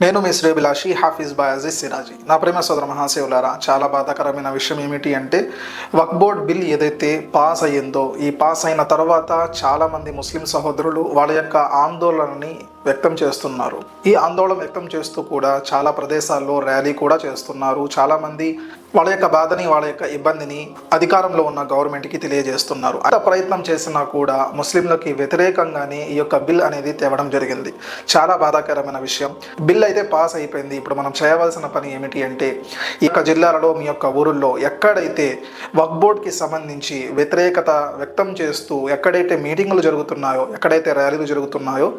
నేను మీ శ్రేభిలాషి హాఫీజ్ బాయ్ అజీజ్ సిరాజీ. నా ప్రేమ సోదర మహాశివులారా, చాలా బాధాకరమైన విషయం ఏమిటి అంటే వక్ఫ్ బోర్డ్ బిల్ ఏదైతే పాస్ అయ్యిందో, ఈ పాస్ అయిన తర్వాత చాలామంది ముస్లిం సహోదరులు వాళ్ళ యొక్క ఆందోళనని వ్యక్తం చేస్తున్నారు. ఈ ఆందోళన వ్యక్తం చేస్తూ కూడా చాలా ప్రదేశాల్లో ర్యాలీ కూడా చేస్తున్నారు. చాలామంది వాళ్ళ యొక్క బాధని, వాళ్ళ యొక్క ఇబ్బందిని అధికారంలో ఉన్న గవర్నమెంట్కి తెలియజేస్తున్నారు. అంత ప్రయత్నం చేసినా కూడా ముస్లింలకి వ్యతిరేకంగానే ఈ యొక్క బిల్ అనేది తేవడం జరిగింది. చాలా బాధాకరమైన విషయం. బిల్ అయితే పాస్ అయిపోయింది. ఇప్పుడు మనం చేయవలసిన పని ఏమిటి అంటే, ఈ యొక్క జిల్లాలలో, మీ యొక్క ఊరుల్లో ఎక్కడైతే వక్ఫ్ బోర్డ్కి సంబంధించి వ్యతిరేకత వ్యక్తం చేస్తూ ఎక్కడైతే మీటింగులు జరుగుతున్నాయో, ఎక్కడైతే ర్యాలీలు జరుగుతున్నాయో,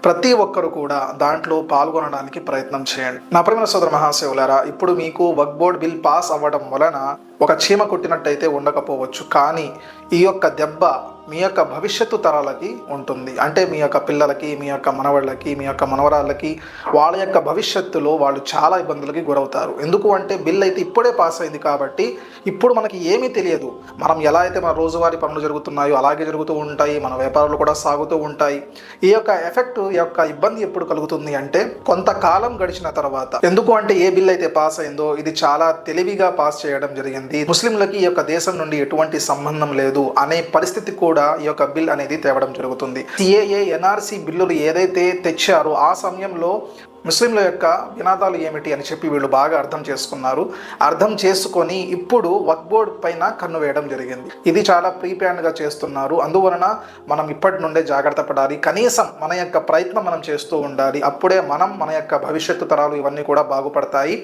ప్రతి ఒక్కరు కూడా దాంట్లో పాల్గొనడానికి ప్రయత్నం చేయండి. నా ప్రియమైన సోదర మహాశివులారా, ఇప్పుడు మీకు వక్ఫ్ బోర్డ్ బిల్ పాస్ అవ్వడం వలన ఒక చీమ కొట్టినట్టయితే ఉండకపోవచ్చు, కానీ ఈ యొక్క దెబ్బ మీ యొక్క భవిష్యత్తు తరాలకి ఉంటుంది. అంటే మీ యొక్క పిల్లలకి, మీ యొక్క మనవళ్ళకి, మీ యొక్క మనవరాళ్ళకి, వాళ్ళ యొక్క భవిష్యత్తులో వాళ్ళు చాలా ఇబ్బందులకి గురవుతారు. ఎందుకు అంటే బిల్ అయితే ఇప్పుడే పాస్ అయింది కాబట్టి ఇప్పుడు మనకి ఏమీ తెలియదు. మనం ఎలా అయితే మన రోజువారీ పనులు జరుగుతున్నాయో అలాగే జరుగుతూ ఉంటాయి, మన వ్యాపారాలు కూడా సాగుతూ ఉంటాయి. ఈ యొక్క ఎఫెక్ట్, ఈ యొక్క ఇబ్బంది ఎప్పుడు కలుగుతుంది అంటే కొంతకాలం గడిచిన తర్వాత. ఎందుకు అంటే ఏ బిల్ అయితే పాస్ అయిందో ఇది చాలా తెలివిగా పాస్ చేయడం జరిగింది. ముస్లింలకి ఈ యొక్క దేశం నుండి ఎటువంటి సంబంధం లేదు అనే పరిస్థితి కూడా ఈ యొక్క బిల్ అనేది తేవడం జరుగుతుంది. సిఏఏ, ఎన్ఆర్సీ బిల్లులు ఏదైతే తెచ్చారో ఆ సమయంలో ముస్లింల యొక్క వినాదాలు ఏమిటి అని చెప్పి వీళ్ళు బాగా అర్థం చేసుకున్నారు. అర్థం చేసుకొని ఇప్పుడు వక్ఫ్ బోర్డ్ పైన కన్ను వేయడం జరిగింది. ఇది చాలా ప్రీప్లాన్డ్గా చేస్తున్నారు. అందువలన మనం ఇప్పటి నుండే జాగ్రత్త పడాలి. కనీసం మన యొక్క ప్రయత్నం మనం చేస్తూ ఉండాలి. అప్పుడే మనం, మన యొక్క భవిష్యత్తు తరాలు ఇవన్నీ కూడా బాగుపడతాయి.